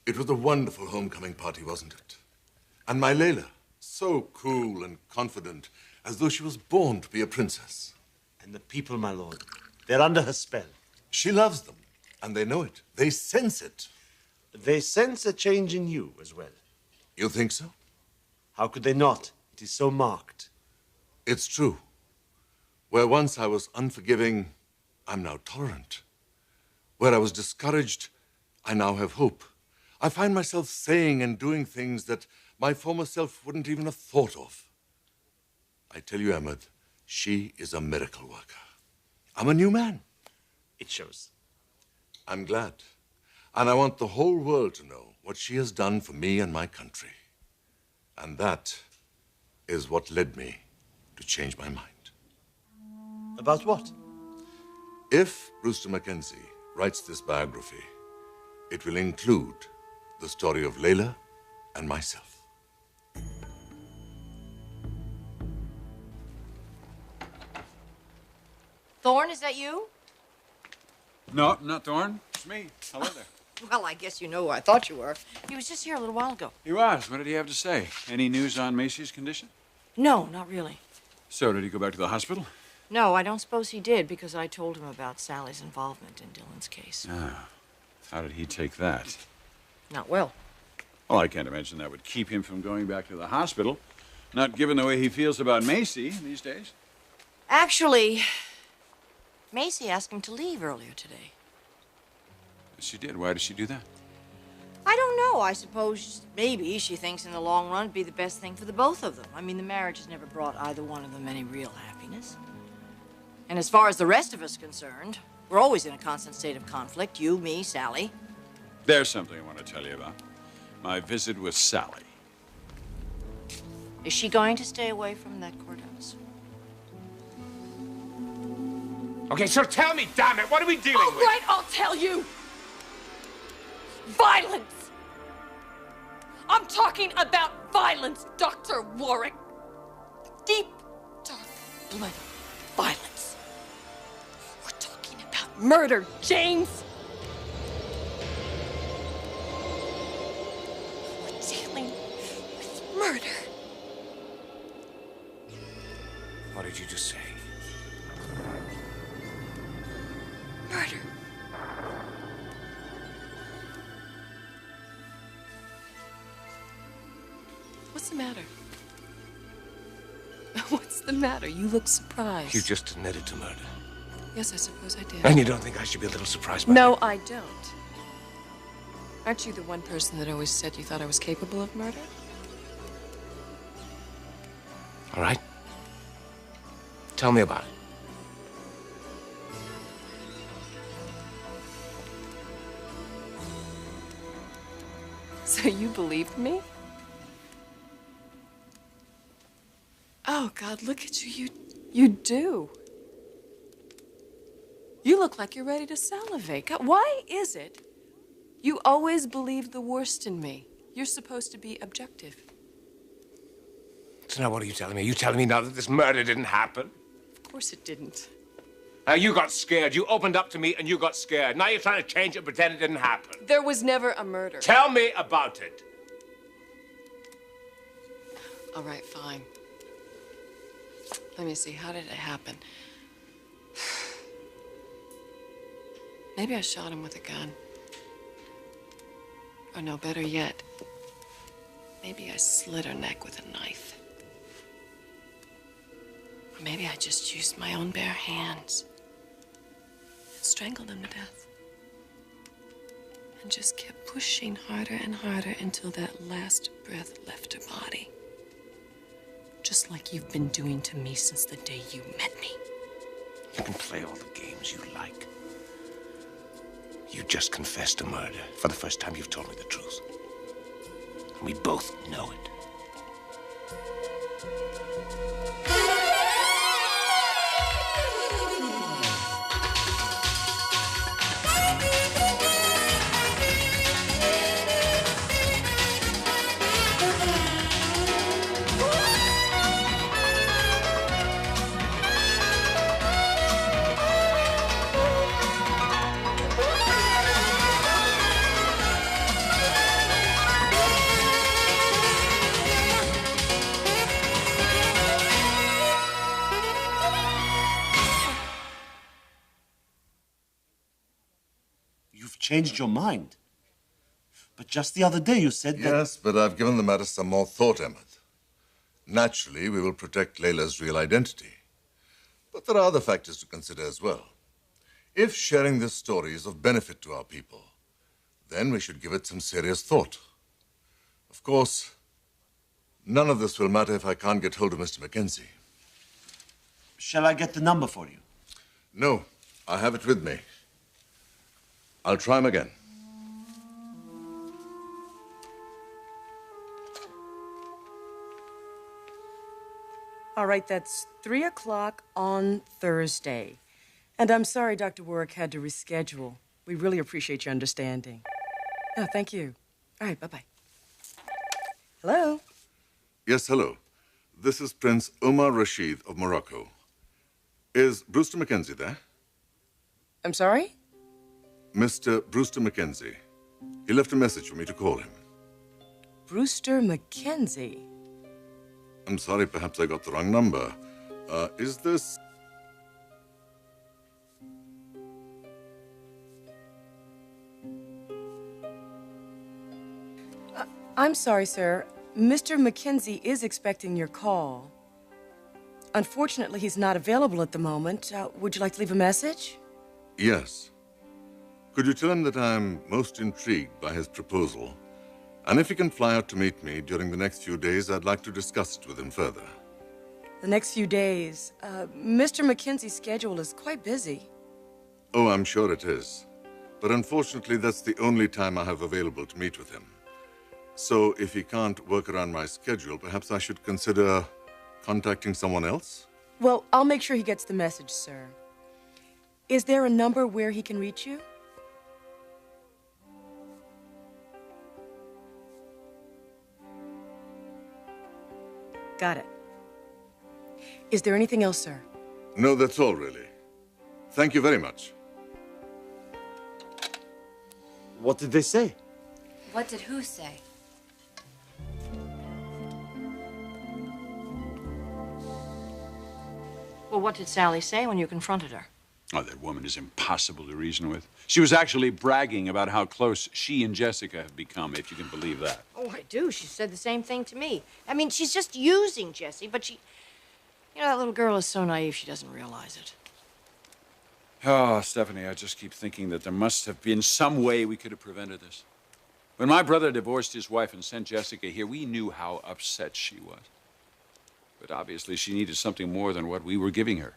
It was a wonderful homecoming party, wasn't it? And my Laila, so cool and confident, as though she was born to be a princess. And the people, my lord, they're under her spell. She loves them, and they know it. They sense it. They sense a change in you as well. You think so? How could they not? It is so marked. It's true. Where once I was unforgiving, I'm now tolerant. Where I was discouraged, I now have hope. I find myself saying and doing things that my former self wouldn't even have thought of. I tell you, Ahmed, she is a miracle worker. I'm a new man. It shows. I'm glad. And I want the whole world to know what she has done for me and my country. And that is what led me to change my mind. About what? If Brewster Mackenzie writes this biography, it will include the story of Laila and myself. Thorne, is that you? No, not Thorne. It's me. Hello there. Well, I guess you know who I thought you were. He was just here a little while ago. He was. What did he have to say? Any news on Macy's condition? No, not really. So, did he go back to the hospital? No, I don't suppose he did, because I told him about Sally's involvement in Dylan's case. Ah. How did he take that? Not well. Well, I can't imagine that would keep him from going back to the hospital. Not given the way he feels about Macy these days. Actually, Macy asked him to leave earlier today. She did. Why did she do that? I don't know. I suppose maybe she thinks in the long run it'd be the best thing for the both of them. I mean, the marriage has never brought either one of them any real happiness. And as far as the rest of us concerned, we're always in a constant state of conflict. You, me, Sally. There's something I want to tell you about. My visit with Sally. Is she going to stay away from that courthouse? Okay, so tell me, damn it, what are we dealing with? All right, I'll tell you. Violence. I'm talking about violence, Dr. Warwick. Deep, dark, bloody violence. We're talking about murder, James. We're dealing with murder. What did you just say? Murder. What's the matter? What's the matter? You look surprised. You just admitted to murder. Yes, I suppose I did. And you don't think I should be a little surprised by No, that? I don't. Aren't you the one person that always said you thought I was capable of murder? All right. Tell me about it. So you believed me? Oh, God, look at you. You do. You look like you're ready to salivate. God, why is it you always believe the worst in me? You're supposed to be objective. So now what are you telling me? Are you telling me now that this murder didn't happen? Of course it didn't. Now you got scared. You opened up to me and you got scared. Now you're trying to change it and pretend it didn't happen. There was never a murder. Tell me about it. All right, fine. Let me see, how did it happen? Maybe I shot him with a gun. Or no, better yet, maybe I slit her neck with a knife. Or maybe I just used my own bare hands and strangled him to death. And just kept pushing harder and harder until that last breath left her body. Just like you've been doing to me since the day you met me. You can play all the games you like. You just confessed to murder. For the first time, you've told me the truth. And we both know it. changed your mind. But just the other day you said that... Yes, but I've given the matter some more thought, Emmett. Naturally, we will protect Layla's real identity. But there are other factors to consider as well. If sharing this story is of benefit to our people, then we should give it some serious thought. Of course, none of this will matter if I can't get hold of Mr. Mackenzie. Shall I get the number for you? No, I have it with me. I'll try him again. All right, that's 3 o'clock on Thursday. And I'm sorry Dr. Warwick had to reschedule. We really appreciate your understanding. Oh, thank you. All right, bye-bye. Hello? Yes, hello. This is Prince Omar Rashid of Morocco. Is Brewster Mackenzie there? I'm sorry? Mr. Brewster Mackenzie. He left a message for me to call him. Brewster Mackenzie? I'm sorry, perhaps I got the wrong number. Is this... I'm sorry, sir. Mr. Mackenzie is expecting your call. Unfortunately, he's not available at the moment. Would you like to leave a message? Yes. Could you tell him that I'm most intrigued by his proposal? And if he can fly out to meet me during the next few days, I'd like to discuss it with him further. The next few days. Mr. Mackenzie's schedule is quite busy. Oh, I'm sure it is. But unfortunately, that's the only time I have available to meet with him. So if he can't work around my schedule, perhaps I should consider contacting someone else? Well, I'll make sure he gets the message, sir. Is there a number where he can reach you? Got it. Is there anything else, sir? No, that's all, really. Thank you very much. What did they say? What did who say? Well, what did Sally say when you confronted her? Oh, that woman is impossible to reason with. She was actually bragging about how close she and Jessica have become, if you can believe that. Oh, I do. She said the same thing to me. I mean, she's just using Jessie, but she... You know, that little girl is so naive she doesn't realize it. Oh, Stephanie, I just keep thinking that there must have been some way we could have prevented this. When my brother divorced his wife and sent Jessica here, we knew how upset she was. But obviously she needed something more than what we were giving her.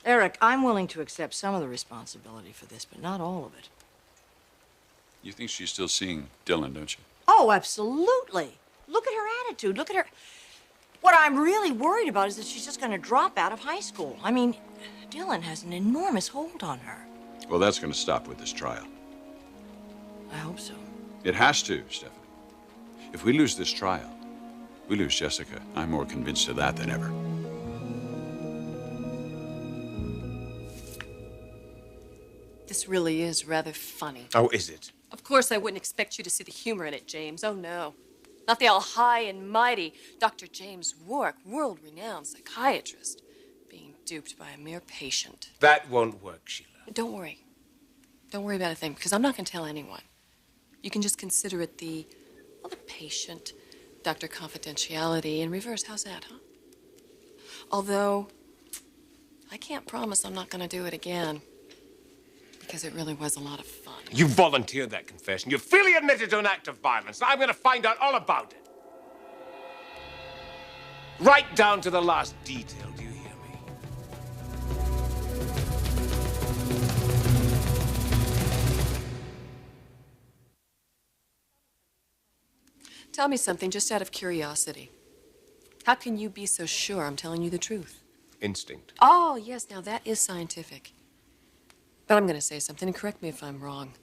Eric, I'm willing to accept some of the responsibility for this, but not all of it. You think she's still seeing Dylan, don't you? Oh, absolutely. Look at her attitude. Look at her... What I'm really worried about is that she's just going to drop out of high school. I mean, Dylan has an enormous hold on her. Well, that's going to stop with this trial. I hope so. It has to, Stephanie. If we lose this trial, we lose Jessica. I'm more convinced of that than ever. This really is rather funny. Oh, is it? Of course, I wouldn't expect you to see the humor in it, James. Oh, no. Not the all high and mighty Dr. James Warwick, world-renowned psychiatrist, being duped by a mere patient. That won't work, Sheila. Don't worry. Don't worry about a thing, because I'm not going to tell anyone. You can just consider it the patient, doctor confidentiality in reverse. How's that, huh? Although, I can't promise I'm not going to do it again, because it really was a lot of fun. You volunteered that confession. You freely admitted to an act of violence. I'm going to find out all about it. Right down to the last detail, do you hear me? Tell me something, just out of curiosity. How can you be so sure I'm telling you the truth? Instinct. Oh, yes, now that is scientific. But I'm going to say something, and correct me if I'm wrong.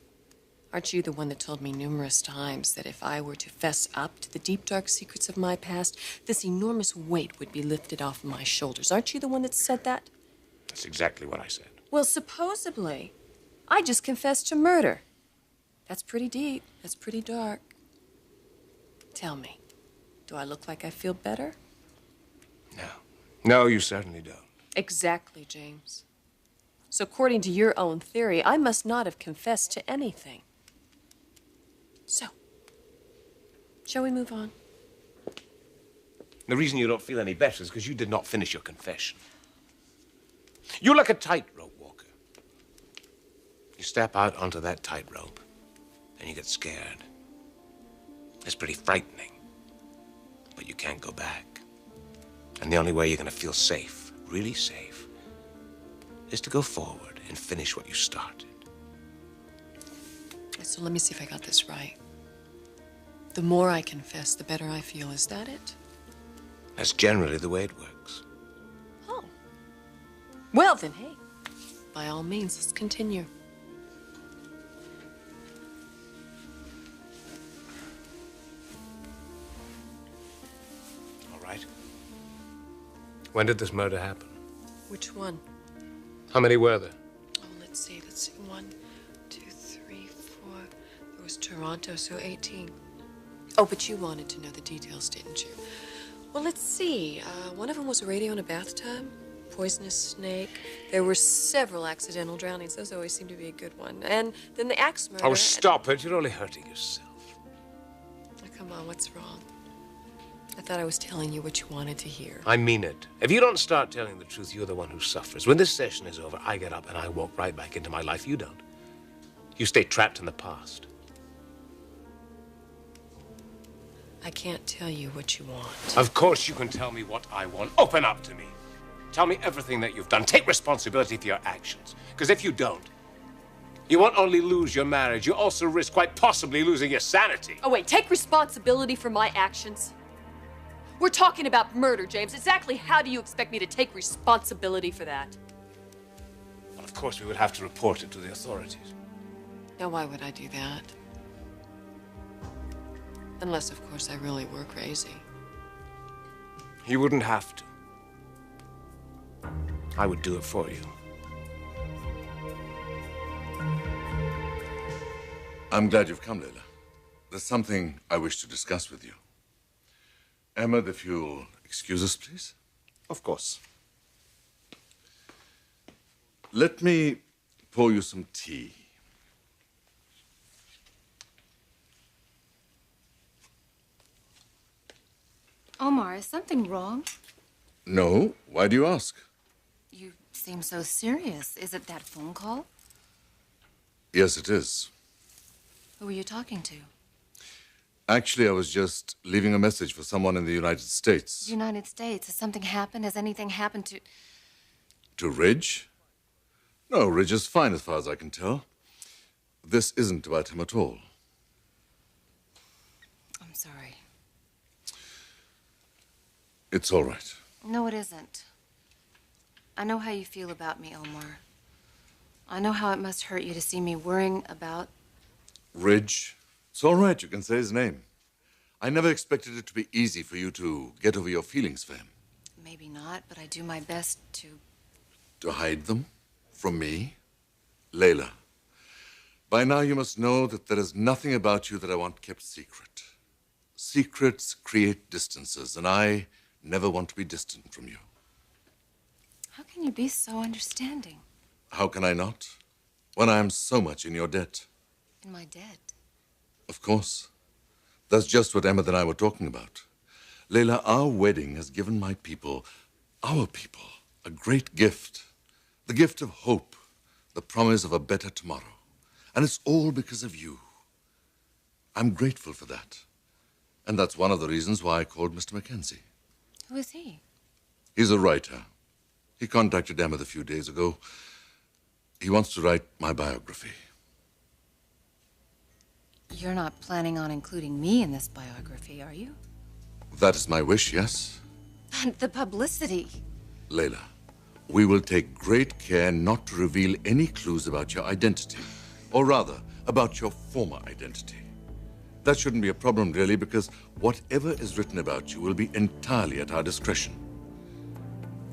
Aren't you the one that told me numerous times that if I were to fess up to the deep, dark secrets of my past, this enormous weight would be lifted off my shoulders? Aren't you the one that said that? That's exactly what I said. Well, supposedly, I just confessed to murder. That's pretty deep. That's pretty dark. Tell me, do I look like I feel better? No. No, you certainly don't. Exactly, James. So according to your own theory, I must not have confessed to anything. So, shall we move on? The reason you don't feel any better is because you did not finish your confession. You're like a tightrope walker. You step out onto that tightrope, and you get scared. It's pretty frightening, but you can't go back. And the only way you're going to feel safe, really safe, is to go forward and finish what you started. So let me see if I got this right. The more I confess, the better I feel. Is that it? That's generally the way it works. Oh. Well, then, hey, by all means, let's continue. All right. When did this murder happen? Which one? How many were there? Oh, let's see. 1, 2, 3, 4. There was Toronto, so 18. Oh, but you wanted to know the details, didn't you? Well, let's see. One of them was a radio in a bathtub, poisonous snake. There were several accidental drownings. Those always seem to be a good one. And then the axe murder. Oh, stop it. You're only hurting yourself. Oh, come on, what's wrong? I thought I was telling you what you wanted to hear. I mean it. If you don't start telling the truth, you're the one who suffers. When this session is over, I get up and I walk right back into my life. You don't. You stay trapped in the past. I can't tell you what you want. Of course you can tell me what I want. Open up to me. Tell me everything that you've done. Take responsibility for your actions. Because if you don't, you won't only lose your marriage, you also risk quite possibly losing your sanity. Oh, wait, take responsibility for my actions? We're talking about murder, James. Exactly how do you expect me to take responsibility for that? Well, of course we would have to report it to the authorities. Now, why would I do that? Unless, of course, I really were crazy. You wouldn't have to. I would do it for you. I'm glad you've come, Laila. There's something I wish to discuss with you. Emma, if you'll excuse us, please. Of course. Let me pour you some tea. Omar, is something wrong? No. Why do you ask? You seem so serious. Is it that phone call? Yes, it is. Who were you talking to? Actually, I was just leaving a message for someone in the United States. United States. Has something happened? Has anything happened to... To Ridge? No, Ridge is fine as far as I can tell. This isn't about him at all. I'm sorry. It's all right. No, it isn't. I know how you feel about me, Omar. I know how it must hurt you to see me worrying about... Ridge? It's all right, you can say his name. I never expected it to be easy for you to get over your feelings for him. Maybe not, but I do my best to... To hide them? From me? Laila, by now you must know that there is nothing about you that I want kept secret. Secrets create distances, and I never want to be distant from you. How can you be so understanding? How can I not? When I am so much in your debt. In my debt? Of course. That's just what Emma and I were talking about. Laila, our wedding has given my people, our people, a great gift. The gift of hope, the promise of a better tomorrow. And it's all because of you. I'm grateful for that. And that's one of the reasons why I called Mr. Mackenzie. Who is he? He's a writer. He contacted Emma a few days ago. He wants to write my biography. You're not planning on including me in this biography, are you? That is my wish, yes? But the publicity. Laila, we will take great care not to reveal any clues about your identity. Or rather, about your former identity. That shouldn't be a problem, really, because whatever is written about you will be entirely at our discretion.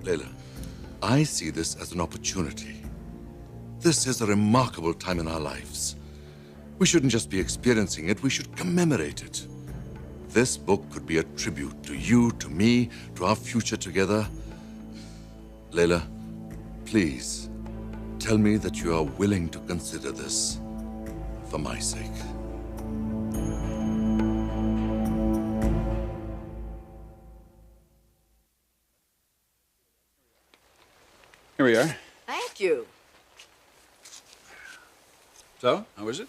Laila, I see this as an opportunity. This is a remarkable time in our lives. We shouldn't just be experiencing it, we should commemorate it. This book could be a tribute to you, to me, to our future together. Laila, please, Tell me that you are willing to consider this for my sake. Here we are. Thank you. So, how is it?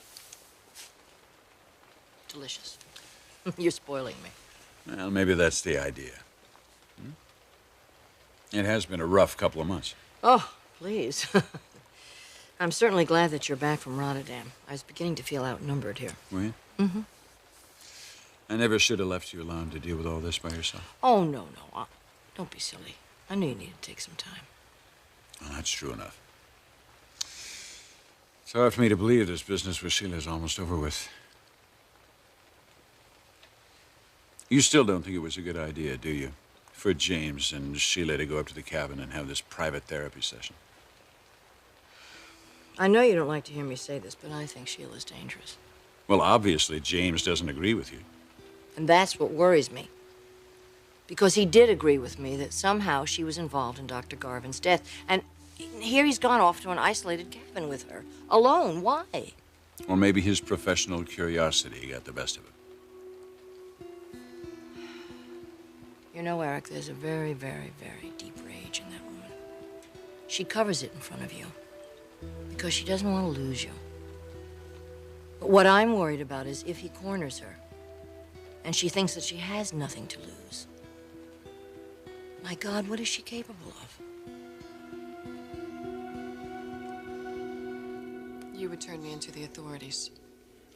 Delicious. You're spoiling me. Well, maybe that's the idea. It has been a rough couple of months. Oh, please. I'm certainly glad that you're back from Rotterdam. I was beginning to feel outnumbered here. Were you? Mm-hmm. I never should have left you alone to deal with all this by yourself. Oh, no. Don't be silly. I knew you needed to take some time. Well, that's true enough. It's hard for me to believe this business with Sheila is almost over with. You still don't think it was a good idea, do you? For James and Sheila to go up to the cabin and have this private therapy session? I know you don't like to hear me say this, but I think Sheila's dangerous. Well, obviously, James doesn't agree with you. And that's what worries me. Because he did agree with me that somehow she was involved in Dr. Garvin's death. And here he's gone off to an isolated cabin with her. Alone. Why? Or maybe his professional curiosity got the best of him. You know, Eric, there's a very, very, very deep rage in that woman. She covers it in front of you because she doesn't want to lose you. But what I'm worried about is if he corners her and she thinks that she has nothing to lose. My God, what is she capable of? You would turn me into the authorities.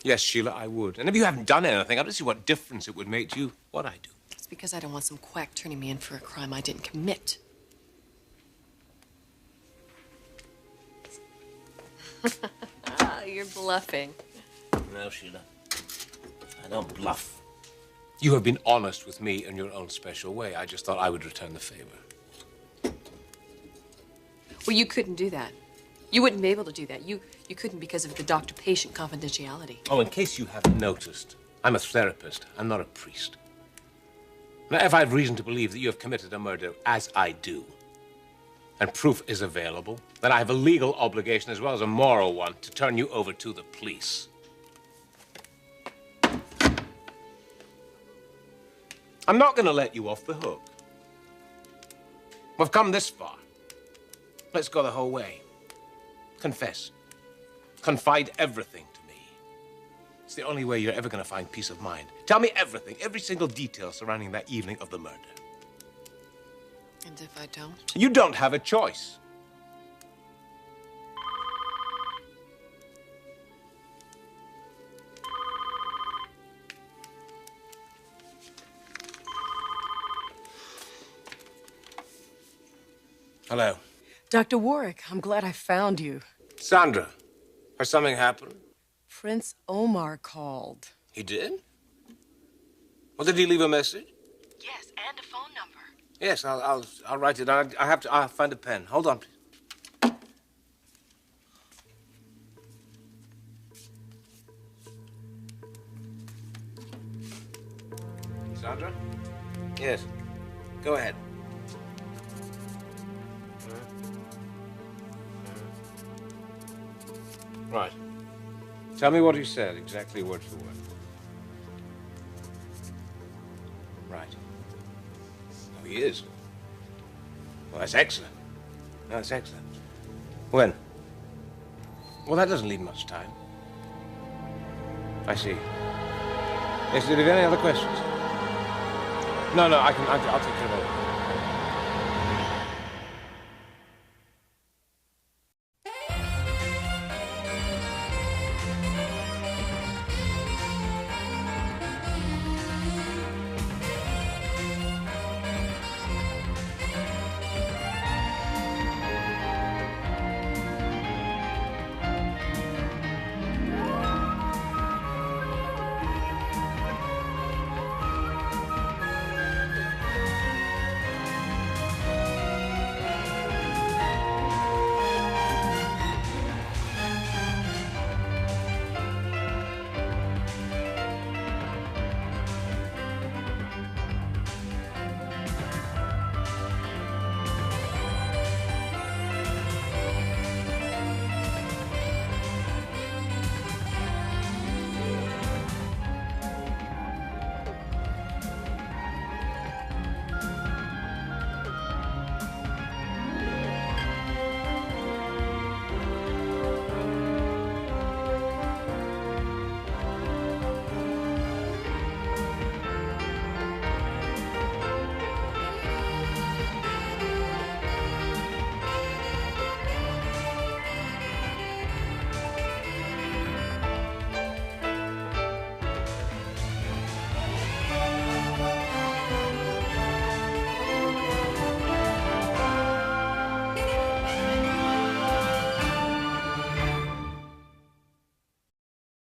Yes, Sheila, I would. And if you haven't done anything, I don't see what difference it would make to you what I do. It's because I don't want some quack turning me in for a crime I didn't commit. You're bluffing. No, Sheila. I don't bluff. You have been honest with me in your own special way. I just thought I would return the favor. Well, you couldn't do that. You wouldn't be able to do that. You couldn't because of the doctor-patient confidentiality. Oh, in case you haven't noticed, I'm a therapist. I'm not a priest. Now, if I have reason to believe that you have committed a murder, as I do, and proof is available, then I have a legal obligation as well as a moral one to turn you over to the police. I'm not going to let you off the hook. We've come this far. Let's go the whole way. Confess. Confide everything to me. It's the only way you're ever going to find peace of mind. Tell me everything, every single detail surrounding that evening of the murder. And if I don't? You don't have a choice. Hello. Dr. Warwick, I'm glad I found you. Sandra, has something happened? Prince Omar called. He did? Well, did he leave a message? Yes, and a phone number. Yes, I'll write it down. I'll find a pen. Hold on, please. Sandra? Yes. Go ahead. Right. Tell me what he said, exactly word for word. Right. Oh, he is. Well, that's excellent. No, that's excellent. When? Well, that doesn't leave much time. I see. Yes, did you have any other questions? No, I'll take care of all of them.